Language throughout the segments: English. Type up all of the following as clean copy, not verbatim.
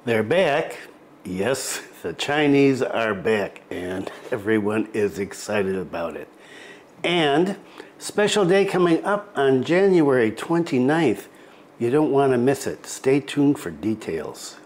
They're back. Yes, the Chinese are back, and everyone is excited about it. And special day coming up on January 29th. You don't want to miss it. Stay tuned for details.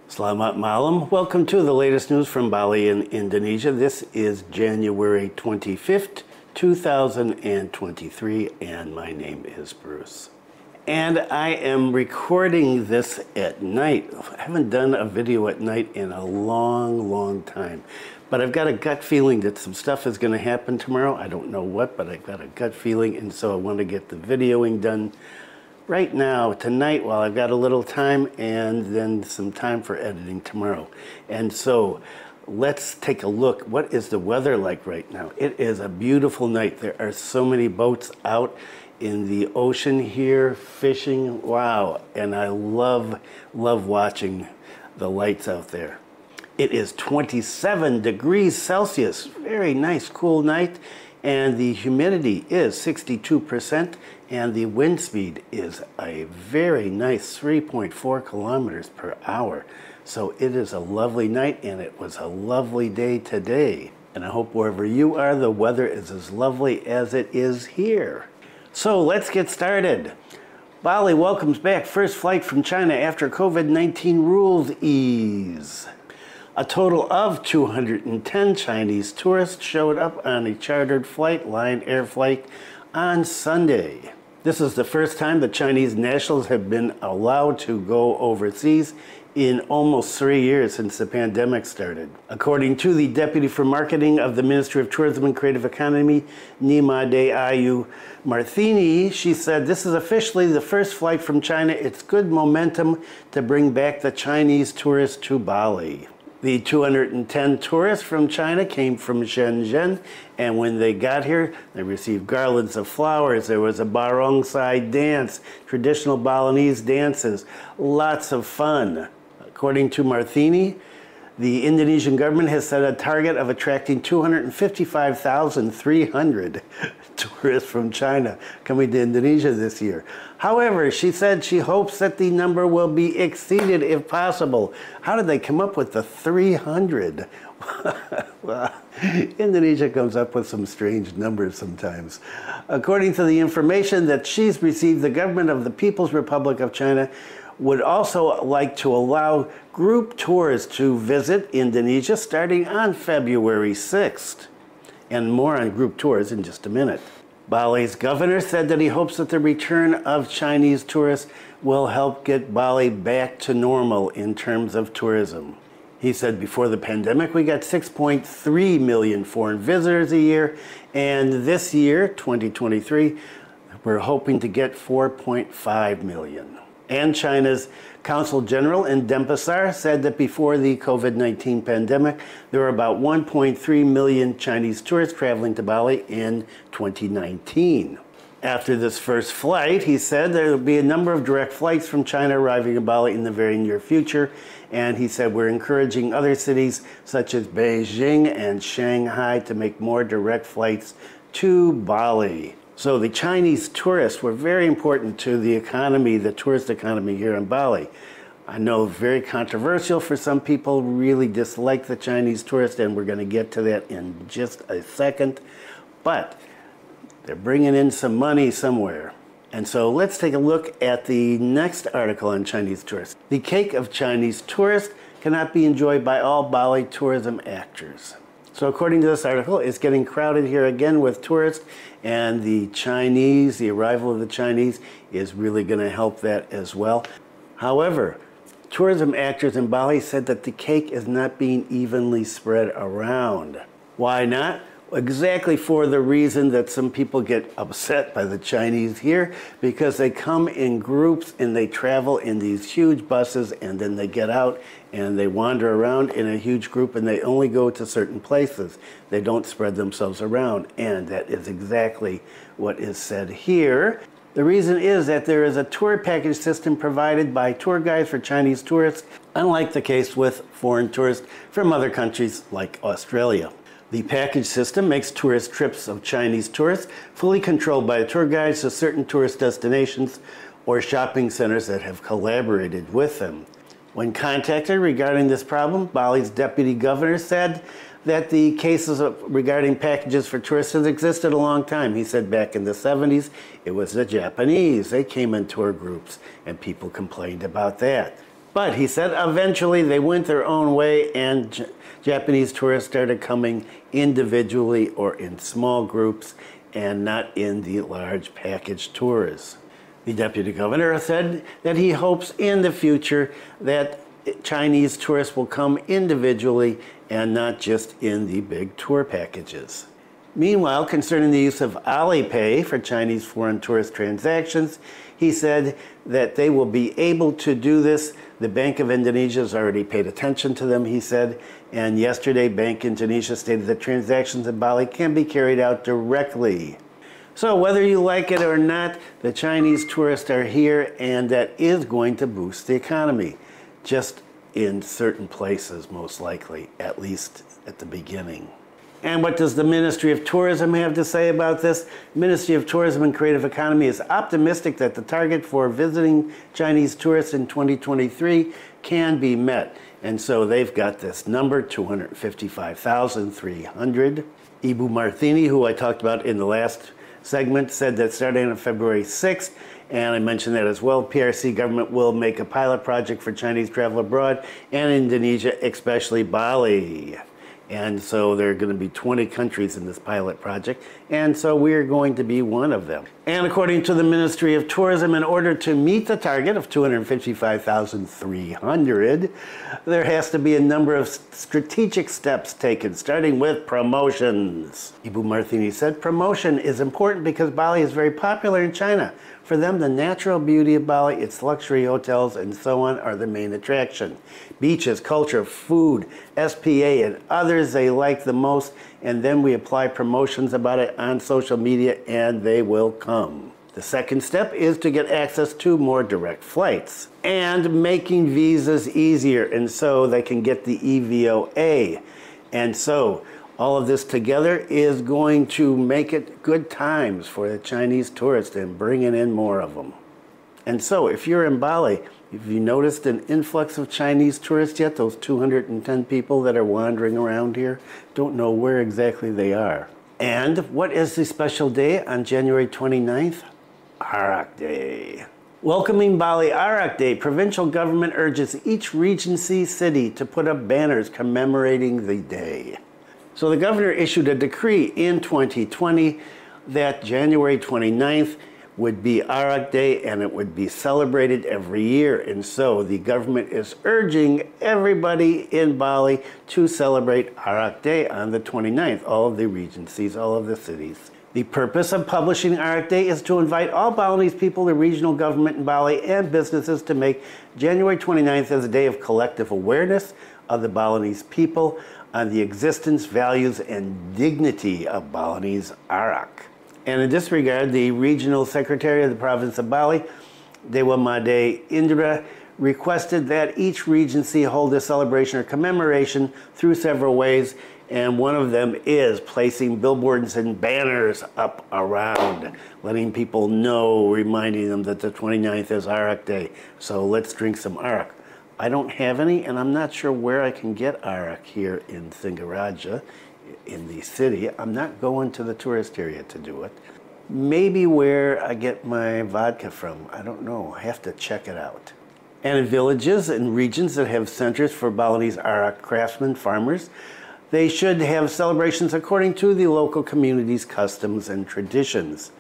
Selamat malam. Welcome to the latest news from Bali in Indonesia. This is January 25th, 2023, and my name is Bruce. And I am recording this at night. I haven't done a video at night in a long time. But I've got a gut feeling that some stuff is going to happen tomorrow. I don't know what, but I've got a gut feeling, and so I want to get the videoing done right now, tonight, while I've got a little time, and then some time for editing tomorrow. And so let's take a look. What is the weather like right now? It is a beautiful night. There are so many boats out in the ocean here fishing. Wow. And I love watching the lights out there. It is 27 degrees Celsius. Very nice, cool night. And the humidity is 62%, and the wind speed is a very nice 3.4 kilometers per hour. So it is a lovely night, and it was a lovely day today. And I hope wherever you are, the weather is as lovely as it is here. So let's get started. Bali welcomes back first flight from China after COVID-19 rules ease. A total of 210 Chinese tourists showed up on a chartered flight, Lion Air flight, on Sunday. This is the first time the Chinese nationals have been allowed to go overseas in almost 3 years since the pandemic started. According to the Deputy for Marketing of the Ministry of Tourism and Creative Economy, Nima de Ayu Marthini, she said, "This is officially the first flight from China. It's good momentum to bring back the Chinese tourists to Bali." The 210 tourists from China came from Shenzhen, and when they got here, they received garlands of flowers. There was a barongsai dance, traditional Balinese dances, lots of fun. According to Marthini, the Indonesian government has set a target of attracting 255,300 tourists from China coming to Indonesia this year. However, she said she hopes that the number will be exceeded if possible. How did they come up with the 300? Well, Indonesia comes up with some strange numbers sometimes. According to the information that she's received, the government of the People's Republic of China would also like to allow group tours to visit Indonesia starting on February 6th. And more on group tours in just a minute. Bali's governor said that he hopes that the return of Chinese tourists will help get Bali back to normal in terms of tourism. He said before the pandemic, we got 6.3 million foreign visitors a year, and this year, 2023, we're hoping to get 4.5 million. And China's Consul General in Denpasar said that before the COVID-19 pandemic, there were about 1.3 million Chinese tourists traveling to Bali in 2019. After this first flight, he said there will be a number of direct flights from China arriving in Bali in the very near future. And he said we're encouraging other cities such as Beijing and Shanghai to make more direct flights to Bali. So the Chinese tourists were very important to the economy, the tourist economy here in Bali. I know very controversial for some people, really dislike the Chinese tourists, and we're going to get to that in just a second. But they're bringing in some money somewhere. And so let's take a look at the next article on Chinese tourists. The cake of Chinese tourists cannot be enjoyed by all Bali tourism actors. So according to this article, it's getting crowded here again with tourists, and the arrival of the Chinese is really going to help that as well. However, tourism actors in Bali said that the cake is not being evenly spread around. Why not? Exactly for the reason that some people get upset by the Chinese here, because they come in groups and they travel in these huge buses, and then they get out and they wander around in a huge group, and they only go to certain places. They don't spread themselves around, and that is exactly what is said here. The reason is that there is a tour package system provided by tour guides for Chinese tourists, unlike the case with foreign tourists from other countries like Australia. The package system makes tourist trips of Chinese tourists fully controlled by tour guides to certain tourist destinations or shopping centers that have collaborated with them. When contacted regarding this problem, Bali's deputy governor said that the cases regarding packages for tourists has existed a long time. He said back in the 70s, it was the Japanese. They came in tour groups and people complained about that. But he said eventually they went their own way and Japanese tourists started coming individually or in small groups and not in the large package tours. The deputy governor said that he hopes in the future that Chinese tourists will come individually and not just in the big tour packages. Meanwhile, concerning the use of Alipay for Chinese foreign tourist transactions, he said that they will be able to do this. The Bank of Indonesia has already paid attention to them, he said, and yesterday Bank Indonesia stated that transactions in Bali can be carried out directly. So whether you like it or not, the Chinese tourists are here, and that is going to boost the economy, just in certain places most likely, at least at the beginning. And what does the Ministry of Tourism have to say about this? Ministry of Tourism and Creative Economy is optimistic that the target for visiting Chinese tourists in 2023 can be met. And so they've got this number, 255,300. Ibu Martini, who I talked about in the last segment, said that starting on February 6th, and I mentioned that as well, PRC government will make a pilot project for Chinese travel abroad and Indonesia, especially Bali. And so there are going to be 20 countries in this pilot project, and so we're going to be one of them. And according to the Ministry of Tourism, in order to meet the target of 255,300, there has to be a number of strategic steps taken, starting with promotions. Ibu Martini said, promotion is important because Bali is very popular in China. For them, the natural beauty of Bali, its luxury hotels, and so on are the main attraction. Beaches, culture, food, SPA, and others they like the most, and then we apply promotions about it on social media, and they will come. The second step is to get access to more direct flights and making visas easier, and so they can get the EVOA. And so all of this together is going to make it good times for the Chinese tourists and bringing in more of them. And so if you're in Bali, have you noticed an influx of Chinese tourists yet? Those 210 people that are wandering around here, don't know where exactly they are. And what is the special day on January 29th? Arak Day. Welcoming Bali Arak Day, provincial government urges each Regency city to put up banners commemorating the day. So the governor issued a decree in 2020 that January 29th would be Arak Day and it would be celebrated every year. And so the government is urging everybody in Bali to celebrate Arak Day on the 29th, all of the regencies, all of the cities. The purpose of publishing Arak Day is to invite all Balinese people, the regional government in Bali, and businesses to make January 29th as a day of collective awareness of the Balinese people on the existence, values, and dignity of Balinese Arak. And in this regard, the regional secretary of the province of Bali, Dewa Made Indra, requested that each regency hold a celebration or commemoration through several ways, and one of them is placing billboards and banners up around, letting people know, reminding them that the 29th is Arak Day. So let's drink some Arak. I don't have any, and I'm not sure where I can get Arak here in Singaraja, in the city. I'm not going to the tourist area to do it. Maybe where I get my vodka from. I don't know. I have to check it out. And in villages and regions that have centers for Balinese Arak craftsmen, farmers, they should have celebrations according to the local community's customs and traditions.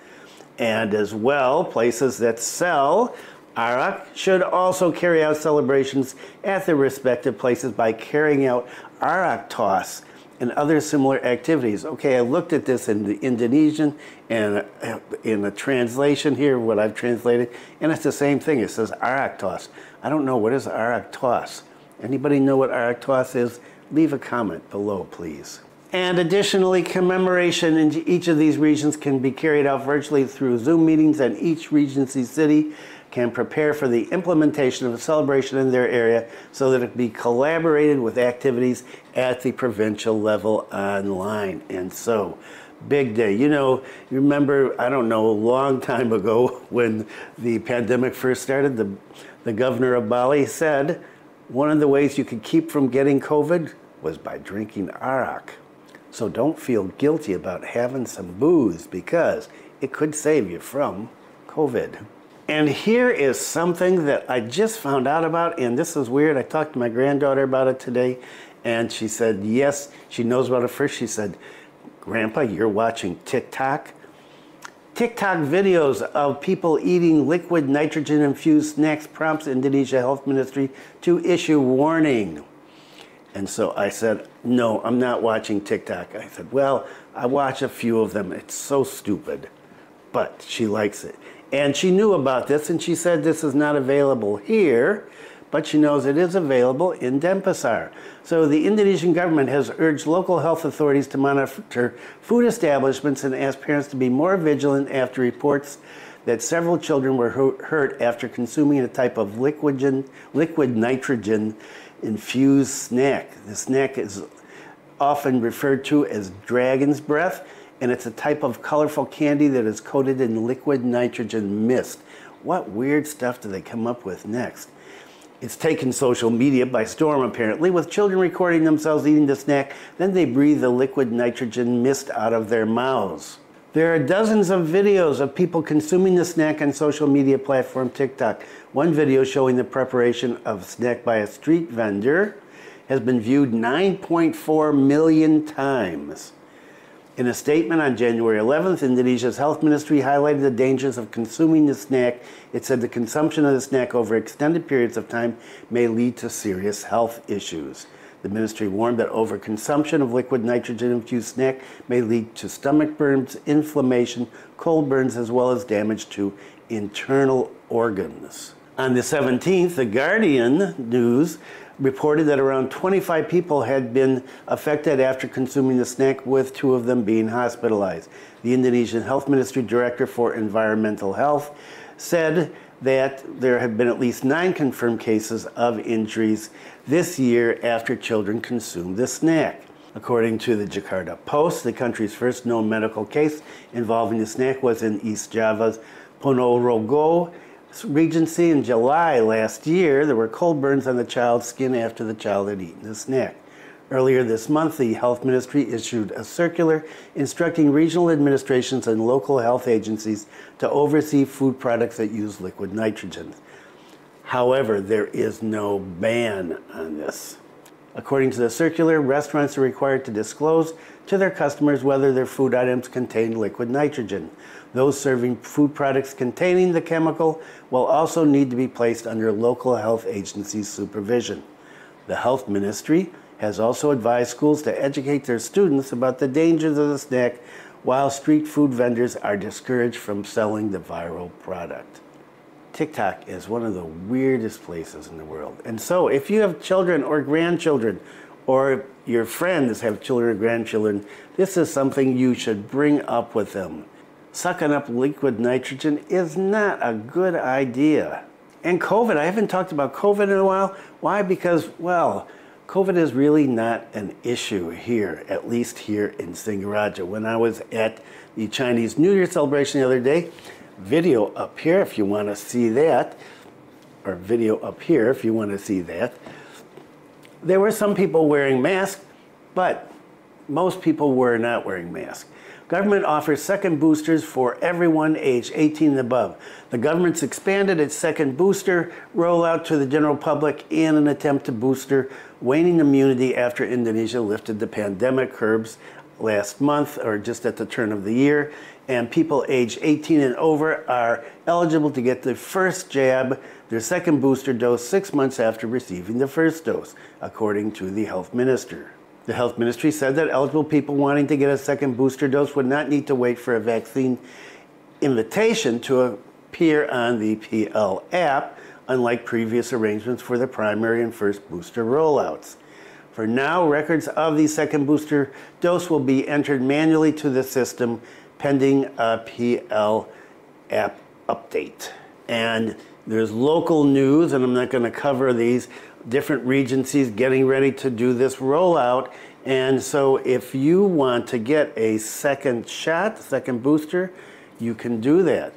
And as well, places that sell Arak should also carry out celebrations at their respective places by carrying out Arak toss and other similar activities. Okay, I looked at this in the Indonesian and in the translation here, what I've translated, and it's the same thing. It says Arak toss. I don't know, what is Arak toss? Anybody know what Arak toss is? Leave a comment below, please. And additionally, commemoration in each of these regions can be carried out virtually through Zoom meetings, and each Regency city can prepare for the implementation of a celebration in their area so that it be collaborated with activities at the provincial level online. And so, big day. You remember, I don't know, a long time ago when the pandemic first started, the governor of Bali said one of the ways you could keep from getting COVID was by drinking arak. So don't feel guilty about having some booze because it could save you from COVID. And here is something that I just found out about, and this is weird. I talked to my granddaughter about it today, and she said, yes, she knows about it first. She said, Grandpa, you're watching TikTok? TikTok videos of people eating liquid nitrogen-infused snacks prompts Indonesia Health Ministry to issue warning. And so I said, no, I'm not watching TikTok. I said, well, I watch a few of them. It's so stupid, but she likes it. And she knew about this, and she said this is not available here, but she knows it is available in Denpasar. So the Indonesian government has urged local health authorities to monitor food establishments and ask parents to be more vigilant after reports that several children were hurt after consuming a type of liquid nitrogen-infused snack. The snack is often referred to as dragon's breath, and it's a type of colorful candy that is coated in liquid nitrogen mist. What weird stuff do they come up with next? It's taken social media by storm, apparently, with children recording themselves eating the snack. Then they breathe the liquid nitrogen mist out of their mouths. There are dozens of videos of people consuming the snack on social media platform TikTok. One video showing the preparation of a snack by a street vendor has been viewed 9.4 million times. In a statement on January 11th, Indonesia's health ministry highlighted the dangers of consuming the snack. It said the consumption of the snack over extended periods of time may lead to serious health issues. The ministry warned that overconsumption of liquid nitrogen-infused snack may lead to stomach burns, inflammation, cold burns, as well as damage to internal organs. On the 17th, The Guardian News reported that around 25 people had been affected after consuming the snack, with 2 of them being hospitalized. The Indonesian Health Ministry Director for Environmental Health said that there have been at least 9 confirmed cases of injuries this year after children consumed the snack. According to the Jakarta Post, the country's first known medical case involving the snack was in East Java's Ponorogo Regency in July last year. There were cold burns on the child's skin after the child had eaten the snack. Earlier this month, the health ministry issued a circular instructing regional administrations and local health agencies to oversee food products that use liquid nitrogen. However, there is no ban on this. According to the circular, restaurants are required to disclose to their customers whether their food items contain liquid nitrogen. Those serving food products containing the chemical will also need to be placed under local health agency supervision. The health ministry has also advised schools to educate their students about the dangers of the snack, while street food vendors are discouraged from selling the viral product. TikTok is one of the weirdest places in the world. And so if you have children or grandchildren, or your friends have children or grandchildren, this is something you should bring up with them. Sucking up liquid nitrogen is not a good idea. And COVID, I haven't talked about COVID in a while. Why? Because, well, COVID is really not an issue here, at least here in Singaraja. When I was at the Chinese New Year celebration the other day, video up here if you want to see that, or video up here if you want to see that, there were some people wearing masks, but most people were not wearing masks. Government offers second boosters for everyone aged 18 and above. The government's expanded its second booster rollout to the general public in an attempt to booster waning immunity after Indonesia lifted the pandemic curbs last month, or just at the turn of the year. And people aged 18 and over are eligible to get the first jab, their second booster dose, 6 months after receiving the first dose, according to the health minister. The health ministry said that eligible people wanting to get a second booster dose would not need to wait for a vaccine invitation to appear on the PL app, unlike previous arrangements for the primary and first booster rollouts. For now, records of the second booster dose will be entered manually to the system pending a PL app update. And There's local news, and I'm not going to cover these different regencies getting ready to do this rollout. And so if you want to get a second shot, second booster, you can do that.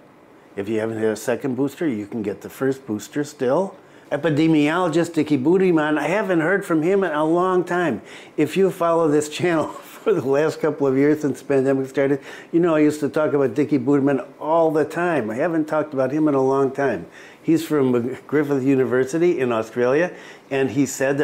If you haven't had a second booster, you can get the first booster still. Epidemiologist Dickie Budiman, I haven't heard from him in a long time. If you follow this channel for the last couple of years since the pandemic started, you know I used to talk about Dickie Budiman all the time. I haven't talked about him in a long time. He's from Griffith University in Australia, and he said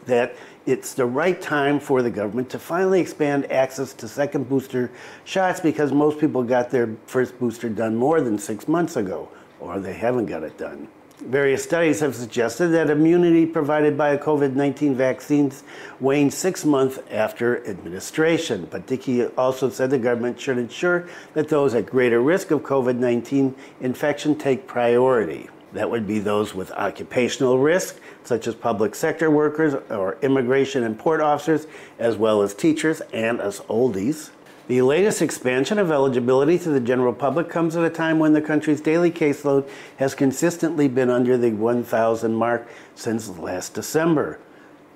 that it's the right time for the government to finally expand access to second booster shots because most people got their first booster done more than 6 months ago, or they haven't got it done. Various studies have suggested that immunity provided by COVID-19 vaccines wanes 6 months after administration. But Dickey also said the government should ensure that those at greater risk of COVID-19 infection take priority. That would be those with occupational risk, such as public sector workers or immigration and port officers, as well as teachers and us oldies. The latest expansion of eligibility to the general public comes at a time when the country's daily caseload has consistently been under the 1,000 mark since last December.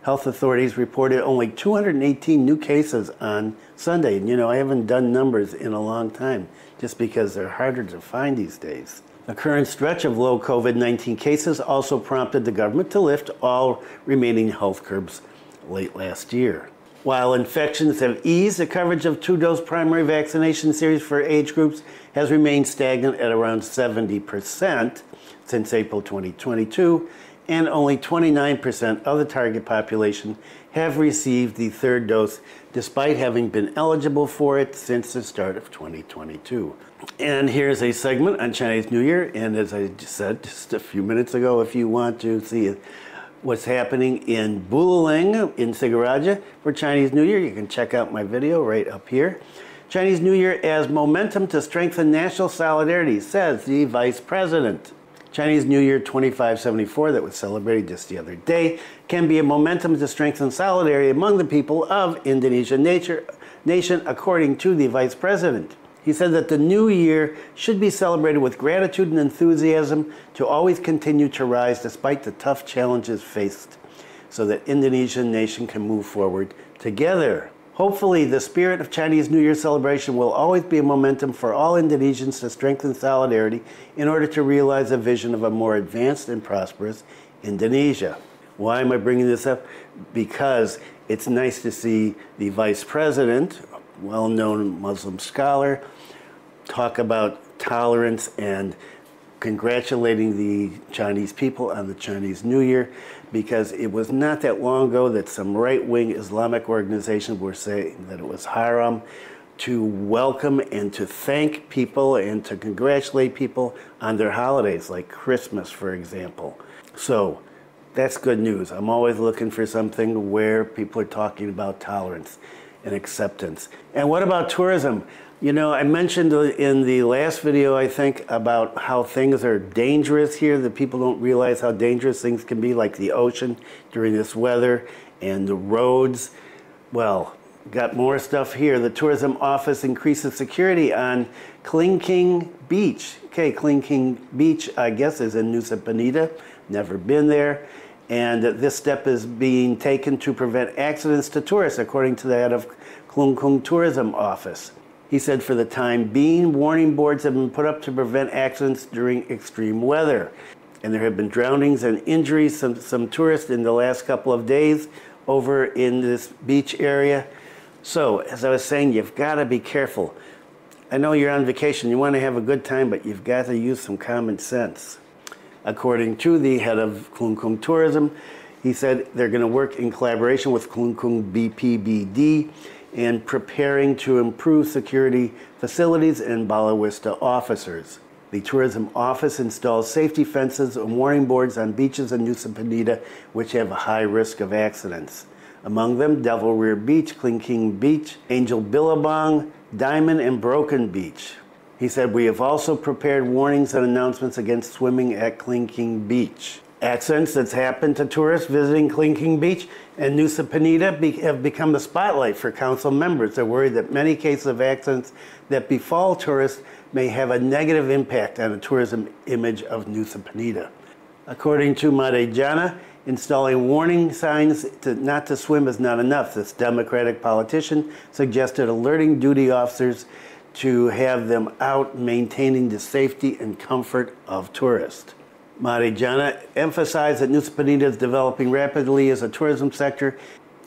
Health authorities reported only 218 new cases on Sunday. And you know, I haven't done numbers in a long time just because they're harder to find these days. The current stretch of low COVID-19 cases also prompted the government to lift all remaining health curbs late last year. While infections have eased, the coverage of two-dose primary vaccination series for age groups has remained stagnant at around 70% since April 2022, and only 29% of the target population have received the third dose, despite having been eligible for it since the start of 2022. And here's a segment on Chinese New Year, and as I just said just a few minutes ago, if you want to see what's happening in Bulaling in Sigaraja for Chinese New Year, you can check out my video right up here. Chinese New Year as momentum to strengthen national solidarity, says the Vice President. Chinese New Year 2574 that was celebrated just the other day can be a momentum to strengthen solidarity among the people of Indonesian nation, according to the Vice President. He said that the new year should be celebrated with gratitude and enthusiasm to always continue to rise despite the tough challenges faced, so that Indonesian nation can move forward together. Hopefully, the spirit of Chinese New Year celebration will always be a momentum for all Indonesians to strengthen solidarity in order to realize a vision of a more advanced and prosperous Indonesia. Why am I bringing this up? Because it's nice to see the Vice President, well-known Muslim scholar, talk about tolerance and congratulating the Chinese people on the Chinese New Year, because it was not that long ago that some right-wing Islamic organizations were saying that it was haram to welcome and to thank people and to congratulate people on their holidays, like Christmas, for example. So that's good news. I'm always looking for something where people are talking about tolerance and acceptance. And what about tourism? You know, I mentioned in the last video, I think, about how things are dangerous here, that people don't realize how dangerous things can be, like the ocean during this weather and the roads. Well, got more stuff here. The tourism office increases security on Kelingking Beach. Okay, Kelingking Beach, I guess, is in Nusa Penida. Never been there. And this step is being taken to prevent accidents to tourists, according to the head of Kelingking Tourism Office. He said for the time being, warning boards have been put up to prevent accidents during extreme weather. And there have been drownings and injuries, some tourists in the last couple of days over in this beach area. So, as I was saying, you've got to be careful. I know you're on vacation, you want to have a good time, but you've got to use some common sense. According to the head of Kelingking Tourism, he said they're going to work in collaboration with Kelingking BPBD and preparing to improve security facilities and Bala Vista officers. The tourism office installs safety fences and warning boards on beaches in Nusa Penida, which have a high risk of accidents. Among them, Devil Rear Beach, Kelingking Beach, Angel Billabong, Diamond, and Broken Beach. He said, we have also prepared warnings and announcements against swimming at Kelingking Beach. Accidents that's happened to tourists visiting Kelingking Beach and Nusa Penida have become the spotlight for council members. They're worried that many cases of accidents that befall tourists may have a negative impact on the tourism image of Nusa Penida. According to Marijana, installing warning signs not to swim is not enough. This Democratic politician suggested alerting duty officers to have them out maintaining the safety and comfort of tourists. Marijana emphasized that Nusa Penida is developing rapidly as a tourism sector,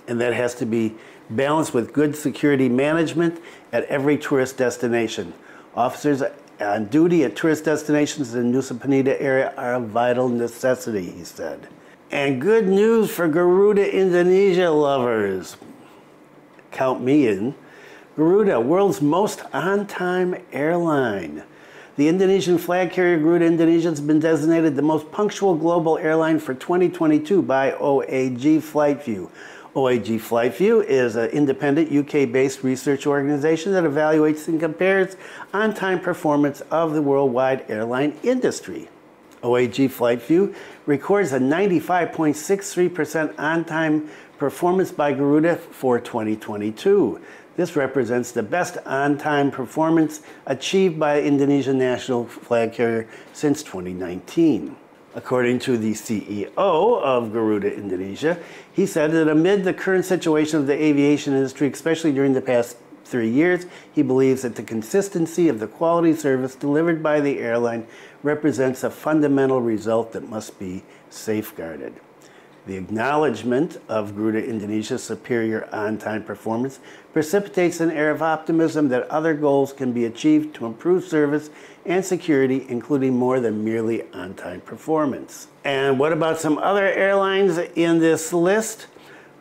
and that has to be balanced with good security management at every tourist destination. Officers on duty at tourist destinations in the Nusa Penida area are a vital necessity, he said. And good news for Garuda Indonesia lovers. Count me in. Garuda, world's most on-time airline. The Indonesian flag carrier Garuda Indonesia has been designated the most punctual global airline for 2022 by OAG FlightView. OAG FlightView is an independent UK-based research organization that evaluates and compares on-time performance of the worldwide airline industry. OAG FlightView records a 95.63% on-time performance by Garuda for 2022. This represents the best on-time performance achieved by Indonesian national flag carrier since 2019. According to the CEO of Garuda Indonesia, he said that amid the current situation of the aviation industry, especially during the past 3 years, he believes that the consistency of the quality service delivered by the airline represents a fundamental result that must be safeguarded. The acknowledgement of Garuda Indonesia's superior on-time performance precipitates an air of optimism that other goals can be achieved to improve service and security, including more than merely on-time performance. And what about some other airlines in this list?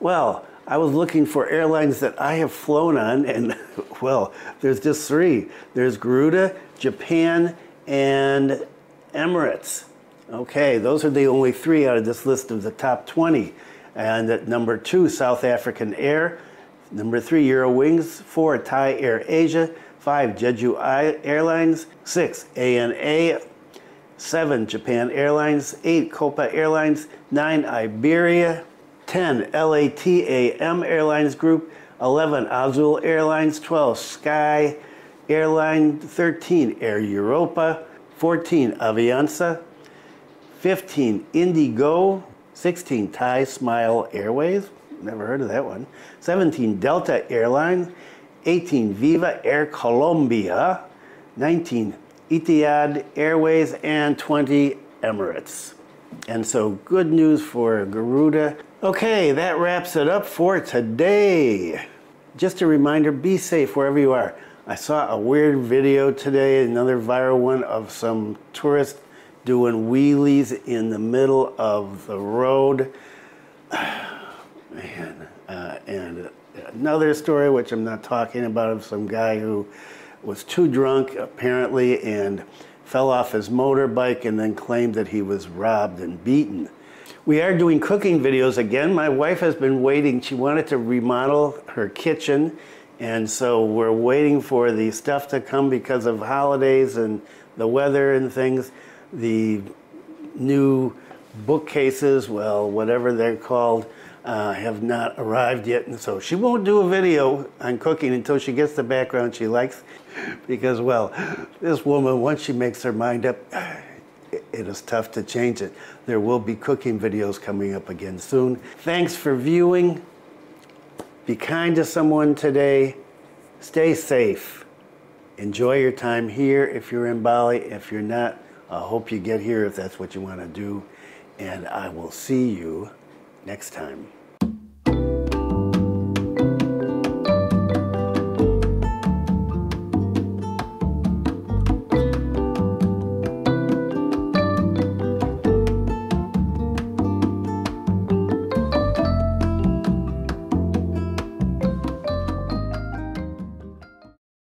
Well, I was looking for airlines that I have flown on, and well, there's just 3. There's Garuda, Japan, and Emirates. Okay, those are the only 3 out of this list of the top 20. And at number 2, South African Air. Number 3, Eurowings. 4, Thai Air Asia. 5, Jeju Airlines. 6, ANA. 7, Japan Airlines. 8, Copa Airlines. 9, Iberia. 10, LATAM Airlines Group. 11, Azul Airlines. 12, Sky Airline. 13, Air Europa. 14, Avianca. 15, Indigo. 16, Thai Smile Airways. Never heard of that one. 17, Delta Airlines. 18, Viva Air Colombia. 19, Etihad Airways. And 20, Emirates. And so good news for Garuda. Okay, that wraps it up for today. Just a reminder, be safe wherever you are. I saw a weird video today, another viral one, of some tourists doing wheelies in the middle of the road. Man, and another story, which I'm not talking about, of some guy who was too drunk, apparently, and fell off his motorbike and then claimed that he was robbed and beaten. We are doing cooking videos again. My wife has been waiting. She wanted to remodel her kitchen, and so we're waiting for the stuff to come because of holidays and the weather and things. The new bookcases, well, whatever they're called, have not arrived yet, and so she won't do a video on cooking until she gets the background she likes, because, well, this woman, once she makes her mind up, it is tough to change it. There will be cooking videos coming up again soon. Thanks for viewing. Be kind to someone today. Stay safe. Enjoy your time here if you're in Bali. If you're not, I hope you get here if that's what you want to do. And I will see you next time.